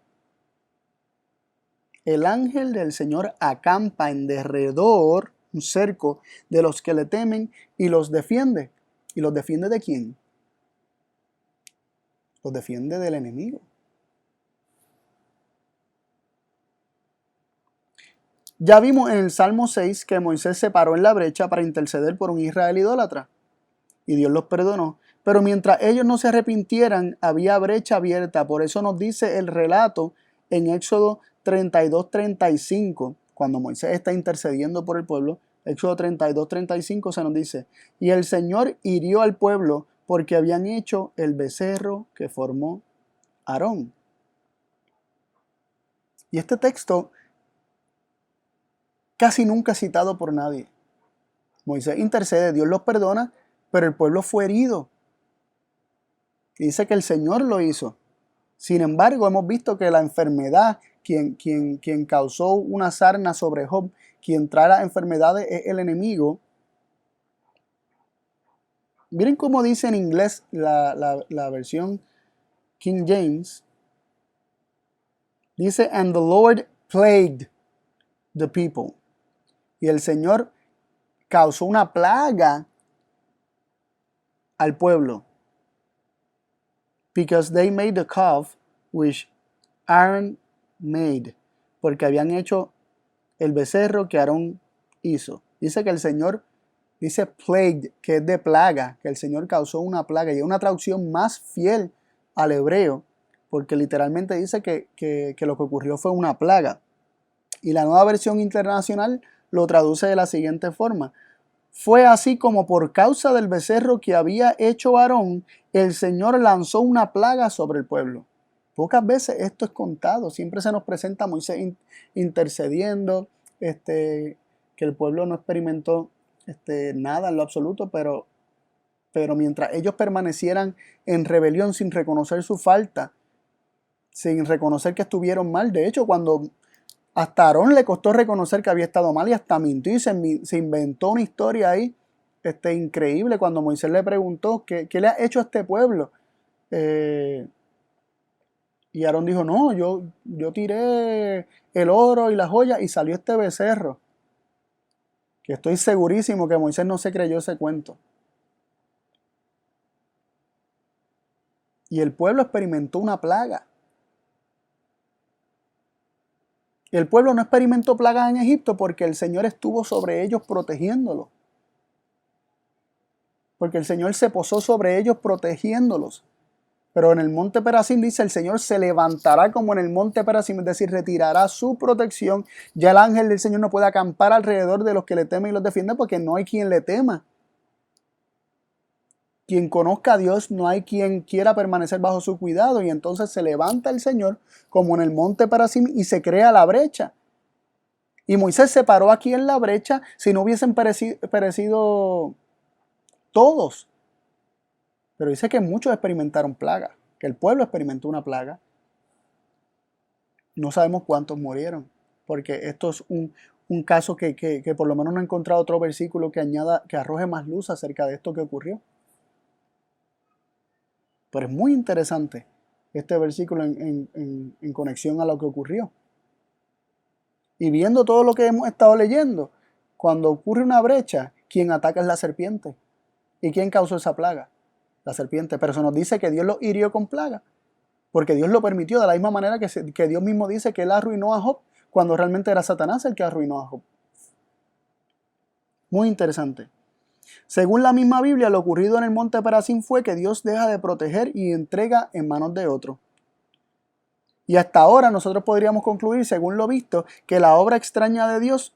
El ángel del Señor acampa en derredor, un cerco, de los que le temen y los defiende. ¿Y los defiende de quién? Los defiende del enemigo. Ya vimos en el Salmo 6 que Moisés se paró en la brecha para interceder por un Israel idólatra y Dios los perdonó. Pero mientras ellos no se arrepintieran, había brecha abierta. Por eso nos dice el relato en Éxodo 32:35, cuando Moisés está intercediendo por el pueblo. Éxodo 32:35 se nos dice: y el Señor hirió al pueblo porque habían hecho el becerro que formó Aarón. Y este texto casi nunca es citado por nadie. Moisés intercede, Dios los perdona, pero el pueblo fue herido. Y dice que el Señor lo hizo. Sin embargo, hemos visto que la enfermedad, quien causó una sarna sobre Job, quien trae las enfermedades es el enemigo. Miren cómo dice en inglés la versión King James. Dice, and the Lord plagued the people. Y el Señor causó una plaga al pueblo. Because they made the calf which Aaron made. Porque habían hecho el becerro que Aarón hizo. Dice que el Señor, dice plagued, que es de plaga, que el Señor causó una plaga. Y es una traducción más fiel al hebreo, porque literalmente dice que lo que ocurrió fue una plaga. Y la Nueva Versión Internacional lo traduce de la siguiente forma: fue así como por causa del becerro que había hecho Aarón, el Señor lanzó una plaga sobre el pueblo. Pocas veces esto es contado, siempre se nos presenta a Moisés intercediendo, que el pueblo no experimentó nada en lo absoluto, pero mientras ellos permanecieran en rebelión sin reconocer su falta, sin reconocer que estuvieron mal. De hecho, cuando hasta a Aarón le costó reconocer que había estado mal y hasta mintió y se inventó una historia ahí increíble cuando Moisés le preguntó ¿qué le ha hecho a este pueblo? Y Aarón dijo, no, yo tiré el oro y las joyas y salió este becerro. Que estoy segurísimo que Moisés no se creyó ese cuento. Y el pueblo experimentó una plaga. Y el pueblo no experimentó plagas en Egipto porque el Señor estuvo sobre ellos protegiéndolos. Porque el Señor se posó sobre ellos protegiéndolos. Pero en el monte Perasim dice, el Señor se levantará como en el monte Perasim, es decir, retirará su protección. Ya el ángel del Señor no puede acampar alrededor de los que le temen y los defienden porque no hay quien le tema. Quien conozca a Dios, no hay quien quiera permanecer bajo su cuidado. Y entonces se levanta el Señor como en el monte Perasim y se crea la brecha. Y Moisés se paró aquí en la brecha si no hubiesen perecido todos. Pero dice que muchos experimentaron plaga, que el pueblo experimentó una plaga. No sabemos cuántos murieron, porque esto es un caso que por lo menos no he encontrado otro versículo que arroje más luz acerca de esto que ocurrió. Pero es muy interesante este versículo en conexión a lo que ocurrió. Y viendo todo lo que hemos estado leyendo, cuando ocurre una brecha, quien ataca es la serpiente. ¿Y quién causó esa plaga? La serpiente. Pero se nos dice que Dios lo hirió con plaga, porque Dios lo permitió, de la misma manera que Dios mismo dice que Él arruinó a Job, cuando realmente era Satanás el que arruinó a Job. Muy interesante. Según la misma Biblia, lo ocurrido en el monte Perasim fue que Dios deja de proteger y entrega en manos de otro. Y hasta ahora nosotros podríamos concluir, según lo visto, que la obra extraña de Dios,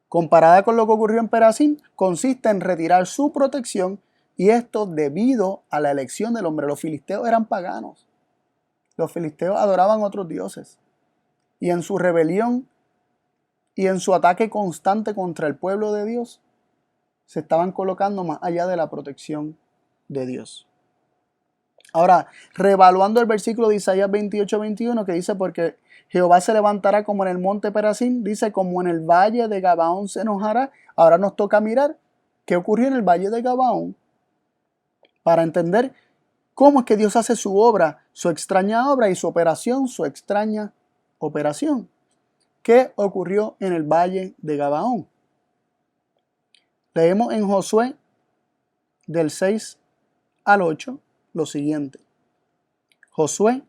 comparada con lo que ocurrió en Perasim, consiste en retirar su protección, y esto debido a la elección del hombre. Los filisteos eran paganos. Los filisteos adoraban a otros dioses. Y en su rebelión y en su ataque constante contra el pueblo de Dios, se estaban colocando más allá de la protección de Dios. Ahora, reevaluando el versículo de Isaías 28-21 que dice, porque Jehová se levantará como en el monte Perasim, dice, como en el valle de Gabaón se enojará. Ahora nos toca mirar qué ocurrió en el valle de Gabaón para entender cómo es que Dios hace su obra, su extraña obra, y su operación, su extraña operación. ¿Qué ocurrió en el valle de Gabaón? Leemos en Josué del 6 al 8 lo siguiente. Josué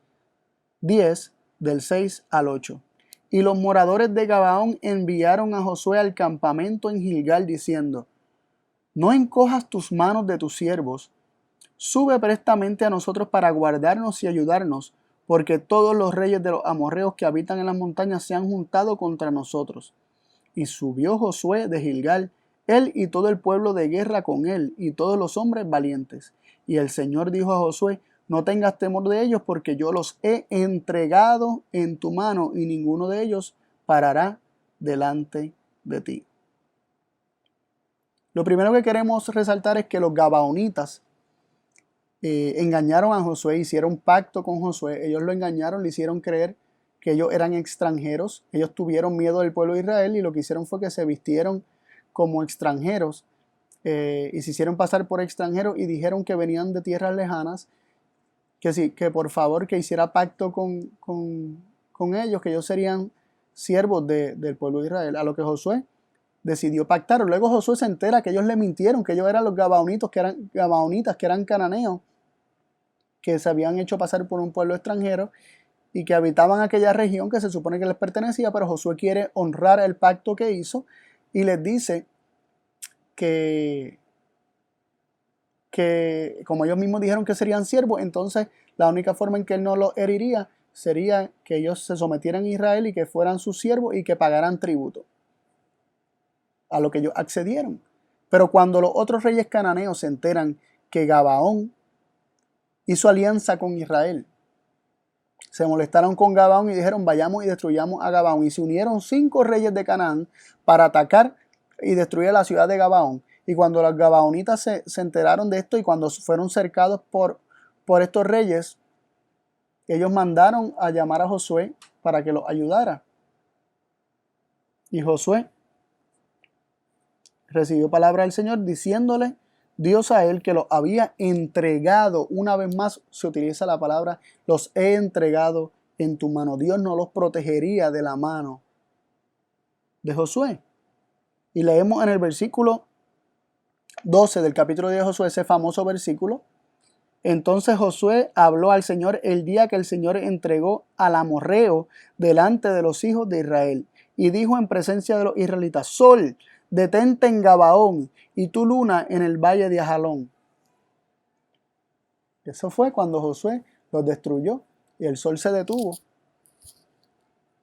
10 del 6 al 8. Y los moradores de Gabaón enviaron a Josué al campamento en Gilgal diciendo, no encojas tus manos de tus siervos, sube prestamente a nosotros para guardarnos y ayudarnos, porque todos los reyes de los amorreos que habitan en las montañas se han juntado contra nosotros. Y subió Josué de Gilgal, él y todo el pueblo de guerra con él, y todos los hombres valientes. Y el Señor dijo a Josué, no tengas temor de ellos, porque yo los he entregado en tu mano, y ninguno de ellos parará delante de ti. Lo primero que queremos resaltar es que los gabaonitas engañaron a Josué, hicieron pacto con Josué. Ellos lo engañaron, le hicieron creer que ellos eran extranjeros. Ellos tuvieron miedo del pueblo de Israel y lo que hicieron fue que se vistieron como extranjeros y se hicieron pasar por extranjeros y dijeron que venían de tierras lejanas, que sí, que por favor que hiciera pacto con ellos, que ellos serían siervos del pueblo de Israel. A lo que Josué decidió pactar. Luego Josué se entera que ellos le mintieron, que ellos eran los gabaonitas, que eran cananeos, que se habían hecho pasar por un pueblo extranjero y que habitaban aquella región que se supone que les pertenecía, pero Josué quiere honrar el pacto que hizo y les dice que como ellos mismos dijeron que serían siervos, entonces la única forma en que él no los heriría sería que ellos se sometieran a Israel y que fueran sus siervos y que pagaran tributo, a lo que ellos accedieron. Pero cuando los otros reyes cananeos se enteran que Gabaón hizo alianza con Israel, se molestaron con Gabaón y dijeron, vayamos y destruyamos a Gabaón. Y se unieron 5 reyes de Canaán para atacar y destruir la ciudad de Gabaón. Y cuando los gabaonitas se enteraron de esto y cuando fueron cercados por estos reyes, ellos mandaron a llamar a Josué para que los ayudara. Y Josué recibió palabra del Señor diciéndole Dios a él que los había entregado. Una vez más se utiliza la palabra los he entregado en tu mano. Dios no los protegería de la mano de Josué. Y leemos en el versículo 12 del capítulo 10 de Josué, ese famoso versículo. Entonces Josué habló al Señor el día que el Señor entregó al amorreo delante de los hijos de Israel. Y dijo en presencia de los israelitas: Sol, detente en Gabaón, y tu luna en el valle de Ajalón. Eso fue cuando Josué los destruyó y el sol se detuvo,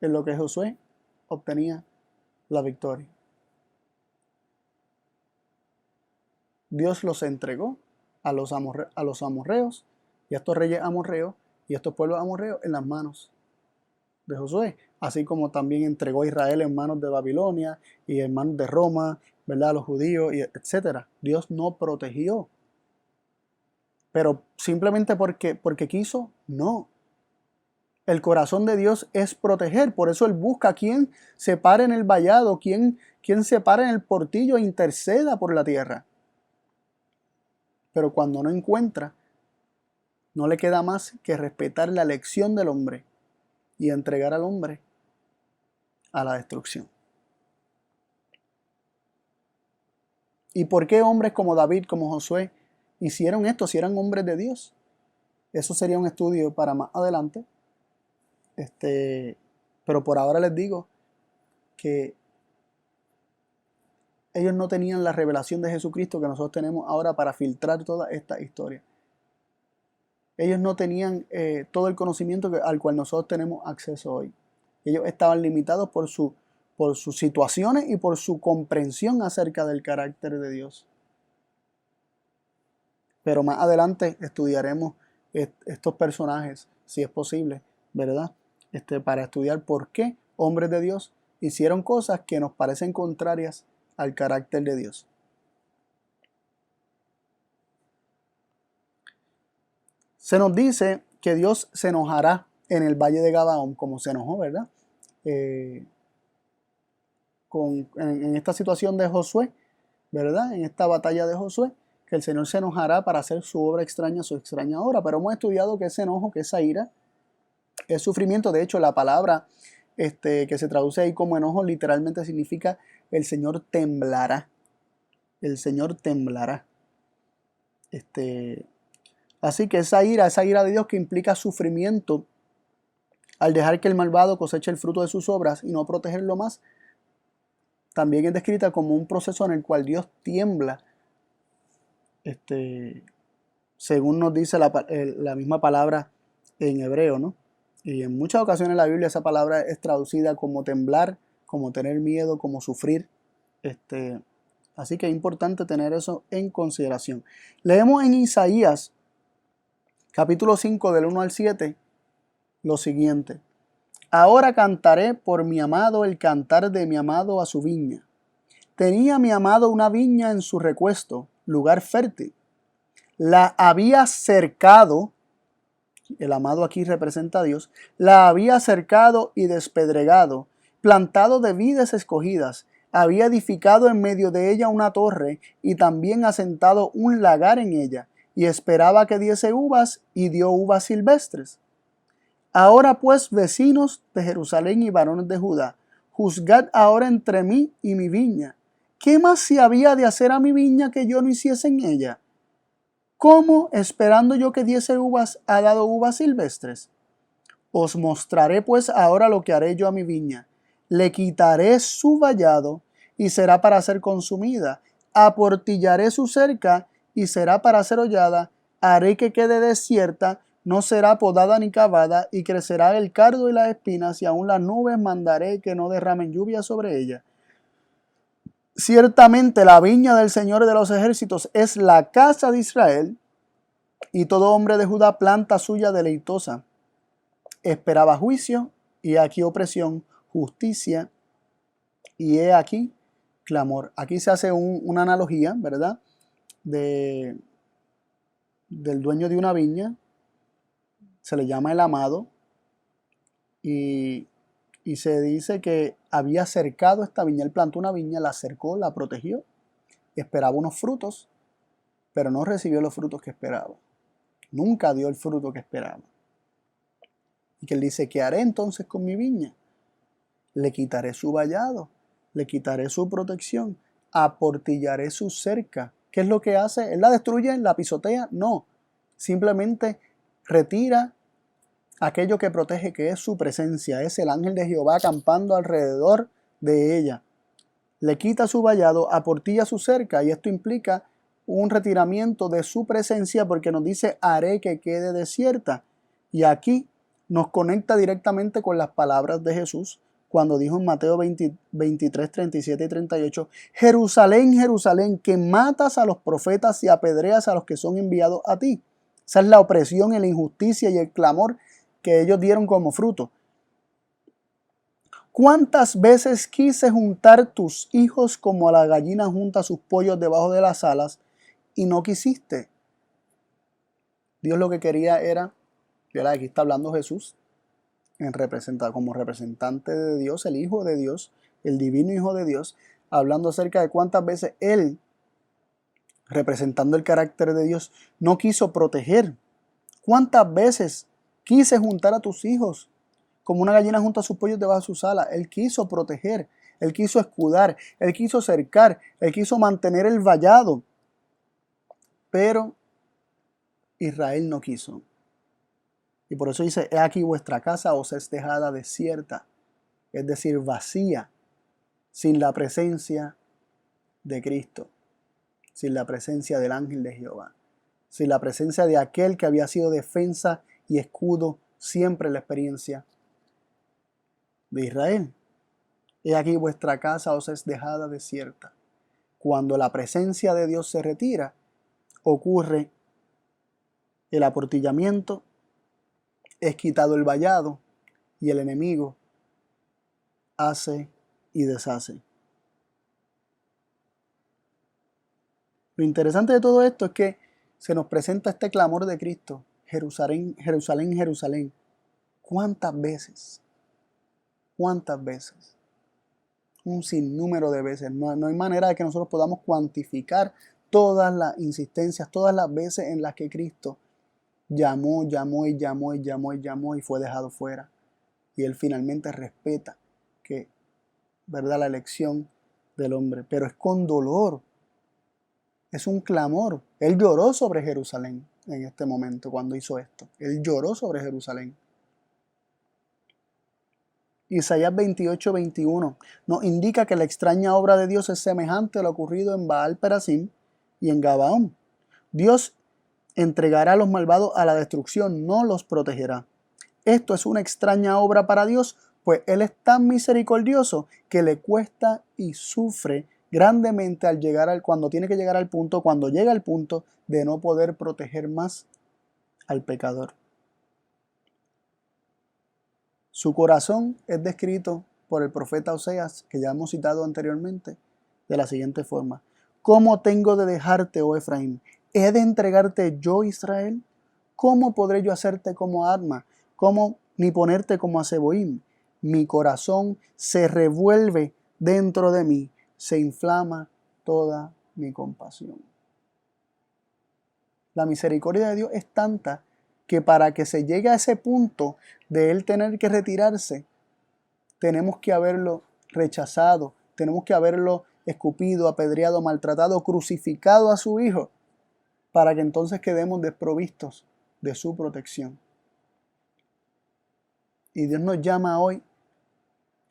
en lo que Josué obtenía la victoria. Dios los entregó a los amorreos y a estos reyes amorreos y a estos pueblos amorreos en las manos de Josué, así como también entregó a Israel en manos de Babilonia y en manos de Roma, ¿verdad? A los judíos, etc. Dios no protegió, pero simplemente porque quiso, no. El corazón de Dios es proteger, por eso Él busca a quien se pare en el vallado, quien se pare en el portillo e interceda por la tierra. Pero cuando no encuentra, no le queda más que respetar la elección del hombre y entregar al hombre a la destrucción. ¿Y por qué hombres como David, como Josué, hicieron esto si eran hombres de Dios? Eso sería un estudio para más adelante. Pero por ahora les digo que ellos no tenían la revelación de Jesucristo que nosotros tenemos ahora para filtrar toda esta historia. Ellos no tenían todo el conocimiento al cual nosotros tenemos acceso hoy. Ellos estaban limitados por sus situaciones y por su comprensión acerca del carácter de Dios. Pero más adelante estudiaremos estos personajes, si es posible, ¿verdad? Para estudiar por qué hombres de Dios hicieron cosas que nos parecen contrarias al carácter de Dios. Se nos dice que Dios se enojará en el valle de Gabaón, como se enojó, ¿verdad? En esta situación de Josué, ¿verdad? En esta batalla de Josué, que el Señor se enojará para hacer su obra extraña, su extraña obra. Pero hemos estudiado que ese enojo, que esa ira, es sufrimiento. De hecho, la palabra que se traduce ahí como enojo literalmente significa el Señor temblará. El Señor temblará. Así que esa ira de Dios que implica sufrimiento al dejar que el malvado coseche el fruto de sus obras y no protegerlo más, también es descrita como un proceso en el cual Dios tiembla, según nos dice la misma palabra en hebreo, ¿no? Y en muchas ocasiones en la Biblia esa palabra es traducida como temblar, como tener miedo, como sufrir. Así que es importante tener eso en consideración. Leemos en Isaías, capítulo 5, del 1 al 7, lo siguiente. Ahora cantaré por mi amado el cantar de mi amado a su viña. Tenía mi amado una viña en su recuesto, lugar fértil. La había cercado, el amado aquí representa a Dios, la había cercado y despedregado, plantado de vides escogidas, había edificado en medio de ella una torre y también asentado un lagar en ella, y esperaba que diese uvas, y dio uvas silvestres. Ahora pues, vecinos de Jerusalén y varones de Judá, juzgad ahora entre mí y mi viña. ¿Qué más se había de hacer a mi viña que yo no hiciese en ella? ¿Cómo, esperando yo que diese uvas, ha dado uvas silvestres? Os mostraré pues ahora lo que haré yo a mi viña. Le quitaré su vallado y será para ser consumida. Aportillaré su cerca y será para ser hollada. Haré que quede desierta, no será podada ni cavada, y crecerá el cardo y las espinas, y aún las nubes mandaré que no derramen lluvia sobre ella. Ciertamente la viña del Señor de los ejércitos es la casa de Israel, y todo hombre de Judá planta suya deleitosa. Esperaba juicio, y aquí opresión, justicia, y he aquí clamor. Aquí se hace una analogía, ¿verdad? Del dueño de una viña, se le llama el amado, y se dice que había cercado esta viña. Él plantó una viña, la cercó, la protegió, esperaba unos frutos, pero no recibió los frutos que esperaba. Nunca dio el fruto que esperaba. Y que él dice, ¿qué haré entonces con mi viña? Le quitaré su vallado, le quitaré su protección, aportillaré su cerca. ¿Qué es lo que hace? ¿Él la destruye? ¿La pisotea? No. Simplemente retira aquello que protege, que es su presencia. Es el ángel de Jehová acampando alrededor de ella. Le quita su vallado, aportilla su cerca, y esto implica un retiramiento de su presencia, porque nos dice, haré que quede desierta. Y aquí nos conecta directamente con las palabras de Jesús, cuando dijo en Mateo 23, 37 y 38, Jerusalén, Jerusalén, que matas a los profetas y apedreas a los que son enviados a ti. Esa es la opresión y la injusticia y el clamor que ellos dieron como fruto. ¿Cuántas veces quise juntar tus hijos como la gallina junta sus pollos debajo de las alas y no quisiste? Dios lo que quería era, aquí está hablando Jesús, como representante de Dios, el Hijo de Dios, el divino Hijo de Dios, hablando acerca de cuántas veces Él, representando el carácter de Dios, no quiso proteger. ¿Cuántas veces quise juntar a tus hijos como una gallina junta a sus pollos debajo de sus alas? Él quiso proteger, Él quiso escudar, Él quiso cercar, Él quiso mantener el vallado. Pero Israel no quiso. Y por eso dice, he aquí vuestra casa os es dejada desierta, es decir, vacía, sin la presencia de Cristo, sin la presencia del ángel de Jehová, sin la presencia de aquel que había sido defensa y escudo siempre en la experiencia de Israel. He aquí vuestra casa os es dejada desierta. Cuando la presencia de Dios se retira, ocurre el aportillamiento, es quitado el vallado y el enemigo hace y deshace. Lo interesante de todo esto es que se nos presenta este clamor de Cristo: Jerusalén, Jerusalén, Jerusalén. ¿Cuántas veces? ¿Cuántas veces? Un sinnúmero de veces. No hay manera de que nosotros podamos cuantificar todas las insistencias, todas las veces en las que Cristo llamó y fue dejado fuera. Y Él finalmente respeta que, ¿verdad?, la elección del hombre. Pero es con dolor. Es un clamor. Él lloró sobre Jerusalén en este momento cuando hizo esto. Él lloró sobre Jerusalén. Isaías 28, 21 nos indica que la extraña obra de Dios es semejante a lo ocurrido en Baal Perasim y en Gabaón. Dios entregará a los malvados a la destrucción, no los protegerá. Esto es una extraña obra para Dios, pues Él es tan misericordioso que le cuesta y sufre grandemente cuando llega al punto de no poder proteger más al pecador. Su corazón es descrito por el profeta Oseas, que ya hemos citado anteriormente, de la siguiente forma: ¿Cómo tengo de dejarte, oh Efraín? ¿He de entregarte yo, Israel? ¿Cómo podré yo hacerte como arma? ¿Cómo ni ponerte como a Zeboim? Mi corazón se revuelve dentro de mí, se inflama toda mi compasión. La misericordia de Dios es tanta que para que se llegue a ese punto de Él tener que retirarse, tenemos que haberlo rechazado, tenemos que haberlo escupido, apedreado, maltratado, crucificado a su Hijo, para que entonces quedemos desprovistos de su protección. Y Dios nos llama hoy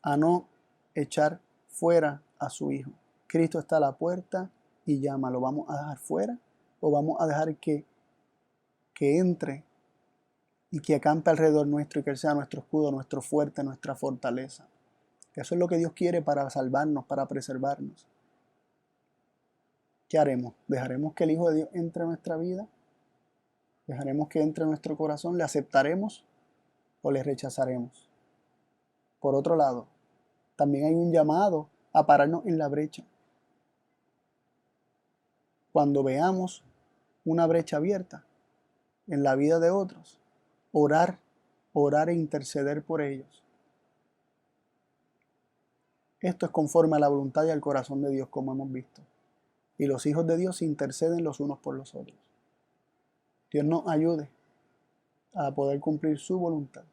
a no echar fuera a su Hijo. Cristo está a la puerta y llama. ¿Lo vamos a dejar fuera o vamos a dejar que entre y que acampe alrededor nuestro y que Él sea nuestro escudo, nuestro fuerte, nuestra fortaleza? Eso es lo que Dios quiere para salvarnos, para preservarnos. ¿Qué haremos? ¿Dejaremos que el Hijo de Dios entre en nuestra vida? ¿Dejaremos que entre en nuestro corazón? ¿Le aceptaremos o le rechazaremos? Por otro lado, también hay un llamado a pararnos en la brecha. Cuando veamos una brecha abierta en la vida de otros, orar e interceder por ellos. Esto es conforme a la voluntad y al corazón de Dios, como hemos visto. Y los hijos de Dios interceden los unos por los otros. Dios nos ayude a poder cumplir su voluntad.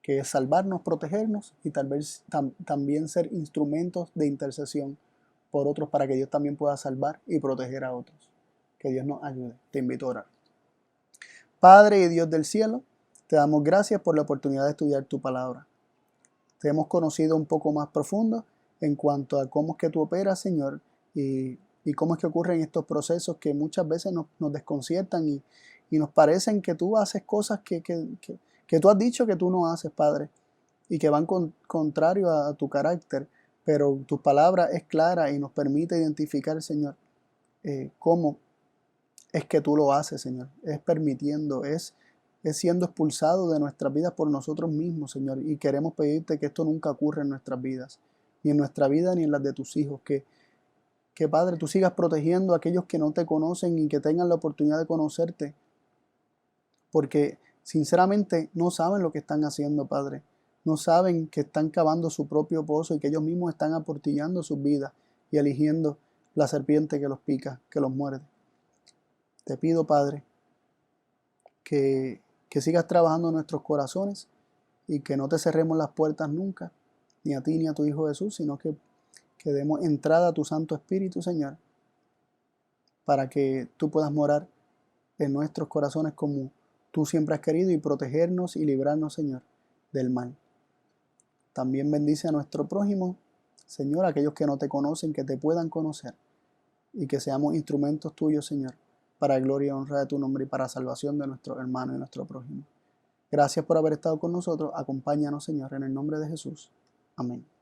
que es salvarnos, protegernos y tal vez también ser instrumentos de intercesión por otros para que Dios también pueda salvar y proteger a otros. Que Dios nos ayude. Te invito a orar. Padre y Dios del cielo, te damos gracias por la oportunidad de estudiar tu palabra. Te hemos conocido un poco más profundo en cuanto a cómo es que tú operas, Señor, y cómo es que ocurren estos procesos que muchas veces nos desconciertan y nos parecen que tú haces cosas que tú has dicho que tú no haces, Padre, y que van contrario a tu carácter, pero tu palabra es clara y nos permite identificar, Señor, cómo es que tú lo haces, Señor. Es permitiendo, es siendo expulsado de nuestras vidas por nosotros mismos, Señor. Y queremos pedirte que esto nunca ocurra en nuestras vidas, ni en nuestra vida ni en las de tus hijos. Que Padre, tú sigas protegiendo a aquellos que no te conocen y que tengan la oportunidad de conocerte. Porque sinceramente no saben lo que están haciendo, Padre. No saben que están cavando su propio pozo y que ellos mismos están aportillando sus vidas y eligiendo la serpiente que los pica, que los muerde. Te pido, Padre, que sigas trabajando en nuestros corazones y que no te cerremos las puertas nunca, ni a ti ni a tu Hijo Jesús, sino que demos entrada a tu Santo Espíritu, Señor, para que tú puedas morar en nuestros corazones como tú siempre has querido y protegernos y librarnos, Señor, del mal. También bendice a nuestro prójimo, Señor, aquellos que no te conocen, que te puedan conocer y que seamos instrumentos tuyos, Señor, para gloria y honra de tu nombre y para salvación de nuestros hermanos y nuestro prójimo. Gracias por haber estado con nosotros. Acompáñanos, Señor, en el nombre de Jesús. Amén.